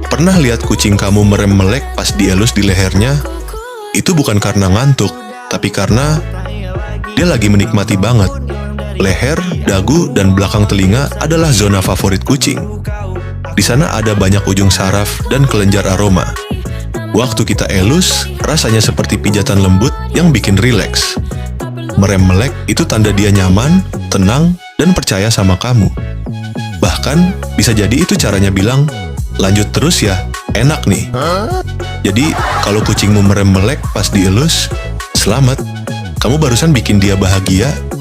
Pernah lihat kucing kamu merem melek pas dielus di lehernya? Itu bukan karena ngantuk, tapi karena dia lagi menikmati banget. Leher, dagu, dan belakang telinga adalah zona favorit kucing. Di sana ada banyak ujung saraf dan kelenjar aroma. Waktu kita elus, rasanya seperti pijatan lembut yang bikin rileks. Merem melek itu tanda dia nyaman, tenang, dan percaya sama kamu. Bahkan, bisa jadi itu caranya bilang, lanjut terus ya, enak nih. Jadi, kalau kucingmu merem melek pas dielus, selamat. Kamu barusan bikin dia bahagia